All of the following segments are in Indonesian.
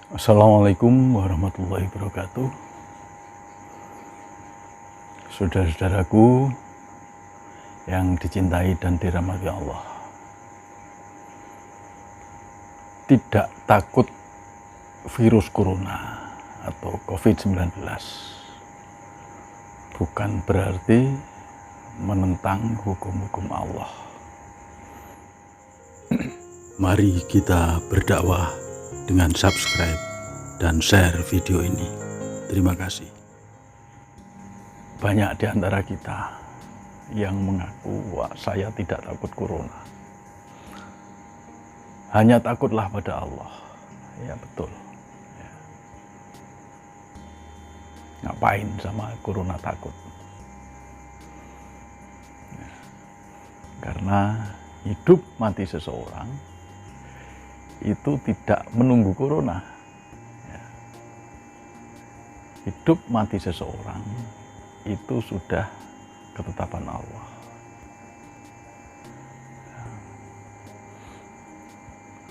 Assalamualaikum warahmatullahi wabarakatuh. Saudara-saudaraku yang dicintai dan dirahmati Allah, tidak takut virus corona atau COVID-19 bukan berarti menentang hukum-hukum Allah. Mari kita berdakwah dengan subscribe dan share video ini. Terima kasih. Banyak di antara kita yang mengaku bahwa saya tidak takut corona. Hanya takutlah pada Allah. Ya betul. Ya. Ngapain sama corona takut? Ya. Karena hidup mati seseorang itu tidak menunggu corona. Ya. Hidup mati seseorang itu sudah ketetapan Allah. Ya.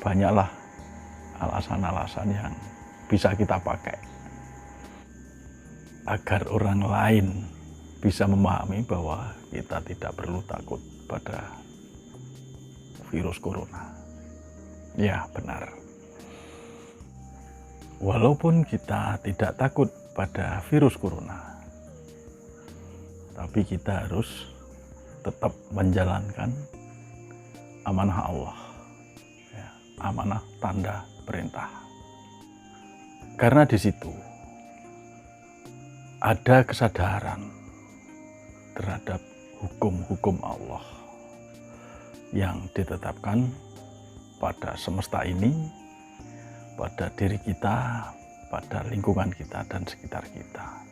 Banyaklah alasan-alasan yang bisa kita pakai agar orang lain bisa memahami bahwa kita tidak perlu takut pada virus corona. Ya, benar. Walaupun kita tidak takut pada virus corona, tapi kita harus tetap menjalankan amanah Allah, ya, amanah tanda perintah. Karena di situ ada kesadaran terhadap hukum-hukum Allah yang ditetapkan pada semesta ini, pada diri kita, pada lingkungan kita dan sekitar kita.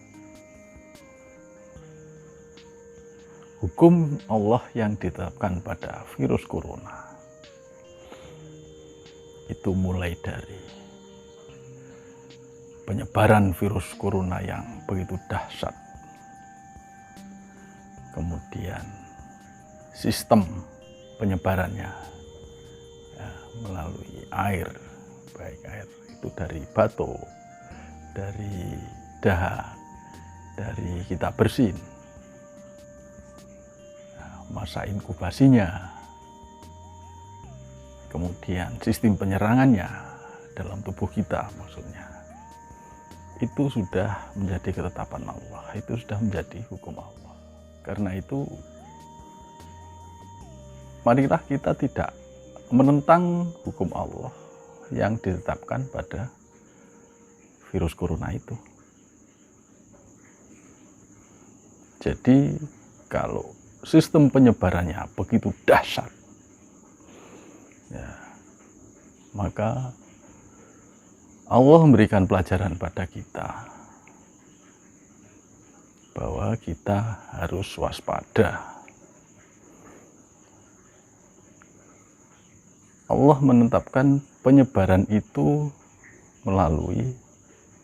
Hukum Allah yang ditetapkan pada virus corona itu mulai dari penyebaran virus corona yang begitu dahsyat, kemudian sistem penyebarannya melalui air, baik air itu dari batu, dari dahak, dari kita bersin, masa inkubasinya, kemudian sistem penyerangannya dalam tubuh kita, maksudnya itu sudah menjadi ketetapan Allah, itu sudah menjadi hukum Allah. Karena itu marilah kita tidak menentang hukum Allah yang ditetapkan pada virus corona itu. Jadi kalau sistem penyebarannya begitu dahsyat, ya, maka Allah memberikan pelajaran pada kita bahwa kita harus waspada. Allah menetapkan penyebaran itu melalui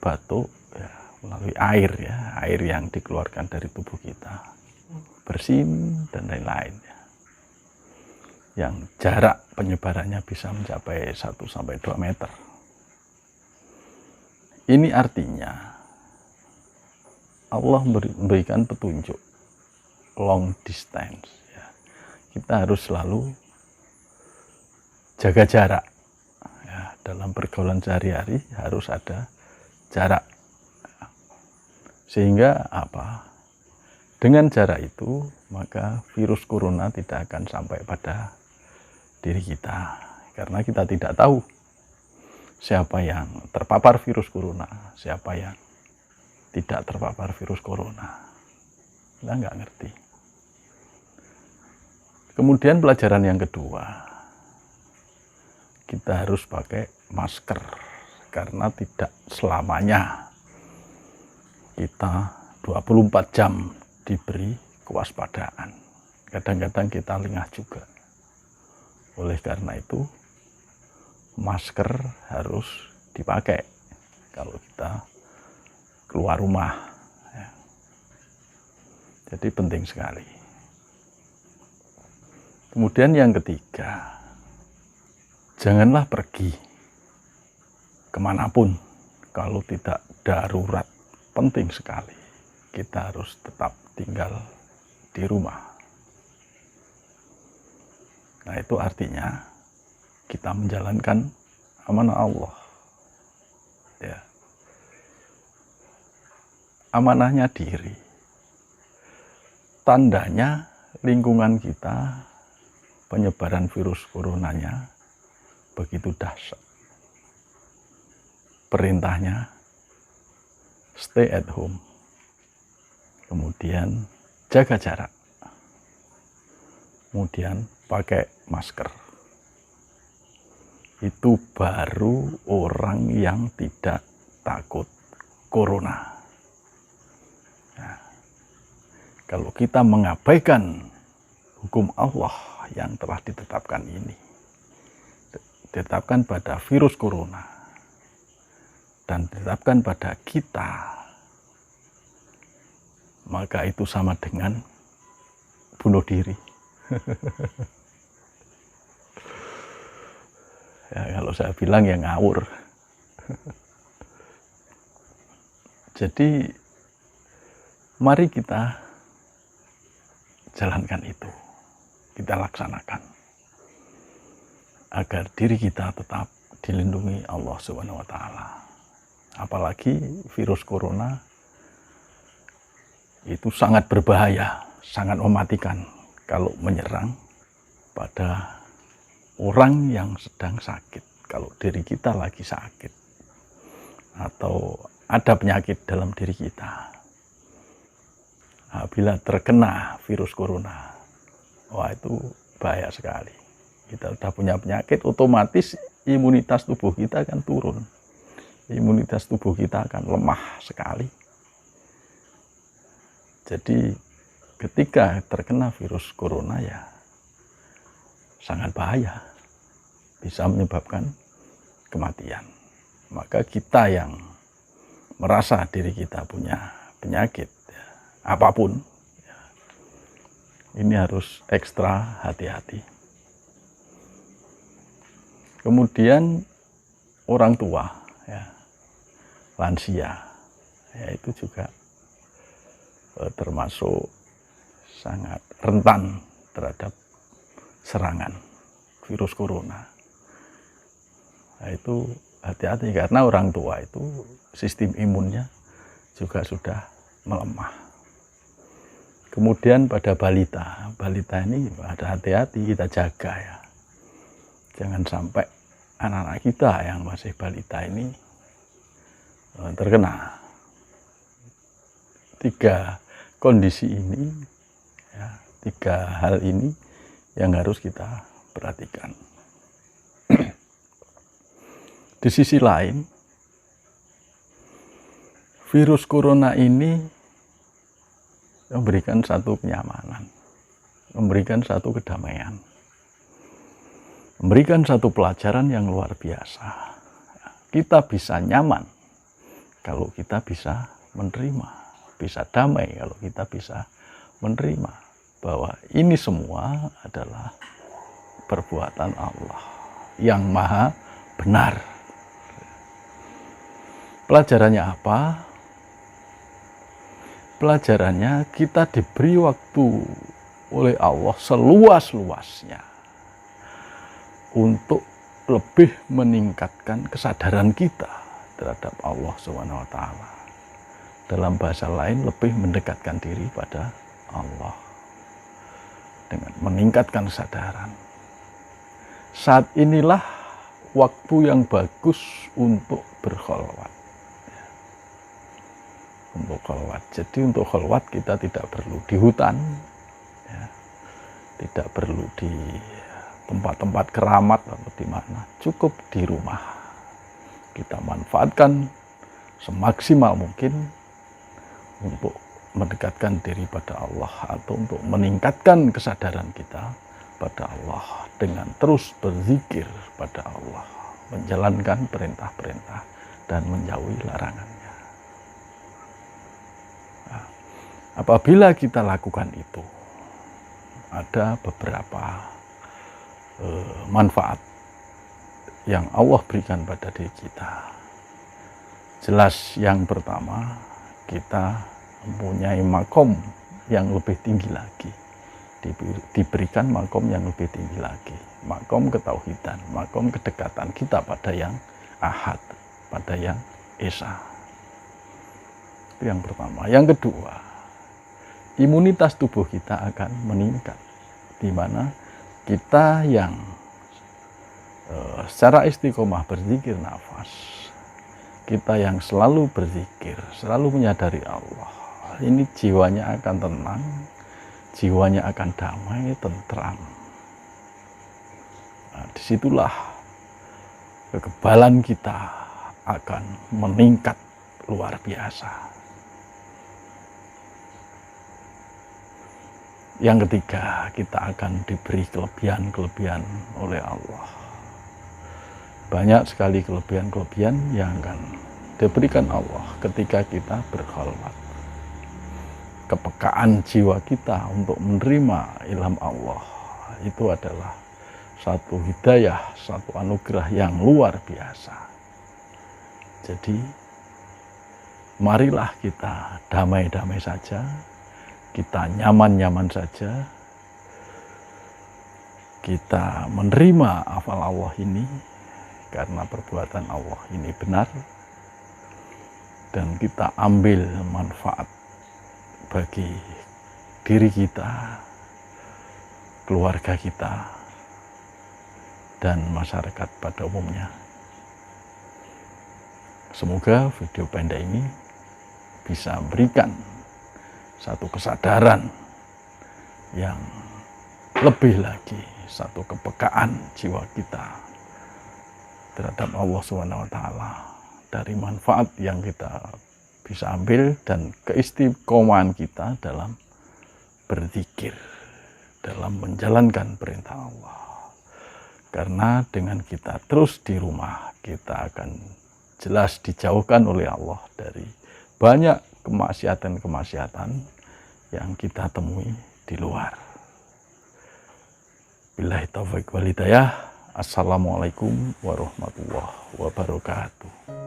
batuk, ya, melalui air, ya, air yang dikeluarkan dari tubuh kita, bersin dan lain-lain, ya, yang jarak penyebarannya bisa mencapai 1-2 meter. Ini artinya Allah memberikan petunjuk long distance, ya. Kita harus selalu jaga jarak, ya, dalam pergaulan sehari-hari harus ada jarak, sehingga apa? Dengan jarak itu maka virus corona tidak akan sampai pada diri kita, karena kita tidak tahu siapa yang terpapar virus corona, siapa yang tidak terpapar virus corona. Kita nggak ngerti. Kemudian pelajaran yang kedua, kita harus pakai masker, karena tidak selamanya kita 24 jam diberi kewaspadaan. Kadang-kadang kita lengah juga. Oleh karena itu, masker harus dipakai kalau kita keluar rumah, ya. Jadi penting sekali. Kemudian yang ketiga, janganlah pergi kemanapun kalau tidak darurat penting sekali, kita harus tetap tinggal di rumah. Nah, itu artinya kita menjalankan amanah Allah. Ya. Amanahnya diri. Tandanya lingkungan kita, penyebaran virus coronanya begitu dahsyat. Perintahnya stay at home. Kemudian jaga jarak. Kemudian pakai masker. Itu baru orang yang tidak takut corona. Nah, kalau kita mengabaikan hukum Allah yang telah ditetapkan ini, ditetapkan pada virus corona, dan ditetapkan pada kita, maka itu sama dengan bunuh diri. Ya, kalau saya bilang ya ngawur. Jadi mari kita jalankan itu, kita laksanakan agar diri kita tetap dilindungi Allah Subhanahu wa Ta'ala. Apalagi virus corona itu sangat berbahaya, sangat mematikan kalau menyerang pada orang yang sedang sakit. Kalau diri kita lagi sakit atau ada penyakit dalam diri kita, bila terkena virus corona, wah itu bahaya sekali. Kita sudah punya penyakit, otomatis imunitas tubuh kita akan turun. Imunitas tubuh kita akan lemah sekali. Jadi ketika terkena virus corona ya sangat bahaya, bisa menyebabkan kematian. Maka kita yang merasa diri kita punya penyakit ya, apapun ya, ini harus ekstra hati-hati. Kemudian orang tua ya, lansia ya, itu juga termasuk sangat rentan terhadap serangan virus corona. Nah, itu hati-hati karena orang tua itu sistem imunnya juga sudah melemah. Kemudian pada balita ini ada hati-hati, kita jaga ya. Jangan sampai anak-anak kita yang masih balita ini terkena. 3 kondisi ini, ya, 3 hal ini yang harus kita perhatikan. Di sisi lain, virus corona ini memberikan satu kenyamanan, memberikan satu kedamaian, memberikan satu pelajaran yang luar biasa. Kita bisa nyaman kalau kita bisa menerima, bisa damai kalau kita bisa menerima bahwa ini semua adalah perbuatan Allah yang maha benar. Pelajarannya apa? Pelajarannya kita diberi waktu oleh Allah seluas-luasnya untuk lebih meningkatkan kesadaran kita terhadap Allah Subhanahu wa Ta'ala. Dalam bahasa lain, lebih mendekatkan diri pada Allah dengan meningkatkan kesadaran. Saat inilah waktu yang bagus untuk berkholwat. Untuk kholwat. Jadi untuk kholwat kita tidak perlu di hutan, ya, tidak perlu di tempat-tempat keramat atau di mana, cukup di rumah. Kita manfaatkan semaksimal mungkin untuk mendekatkan diri pada Allah atau untuk meningkatkan kesadaran kita pada Allah dengan terus berzikir pada Allah, menjalankan perintah-perintah dan menjauhi larangannya. Nah, apabila kita lakukan itu, ada beberapa manfaat yang Allah berikan pada diri kita. Jelas yang pertama, kita mempunyai makom yang lebih tinggi lagi, diberikan makom yang lebih tinggi lagi, makom ketauhidan, makom kedekatan kita pada yang ahad, pada yang esa. Itu yang pertama. Yang kedua, imunitas tubuh kita akan meningkat, di mana kita yang secara istiqomah berzikir nafas, kita yang selalu berzikir, selalu menyadari Allah, ini jiwanya akan tenang, jiwanya akan damai, tentram. Nah, disitulah kekebalan kita akan meningkat luar biasa. Yang ketiga, kita akan diberi kelebihan-kelebihan oleh Allah. Banyak sekali kelebihan-kelebihan yang akan diberikan Allah ketika kita berkholwat. Kepekaan jiwa kita untuk menerima ilham Allah itu adalah satu hidayah, satu anugerah yang luar biasa. Jadi marilah kita damai-damai saja, kita nyaman-nyaman saja, kita menerima afal Allah ini karena perbuatan Allah ini benar, dan kita ambil manfaat bagi diri kita, keluarga kita, dan masyarakat pada umumnya. Semoga video pendek ini bisa memberikan satu kesadaran yang lebih lagi, satu kepekaan jiwa kita terhadap Allah SWT, dari manfaat yang kita bisa ambil dan keistiqomahan kita dalam berzikir, dalam menjalankan perintah Allah. Karena dengan kita terus di rumah, kita akan jelas dijauhkan oleh Allah dari banyak kemaksiatan-kemaksiatan yang kita temui di luar. Billahi taufiq wal hidayah. Assalamualaikum warahmatullahi wabarakatuh.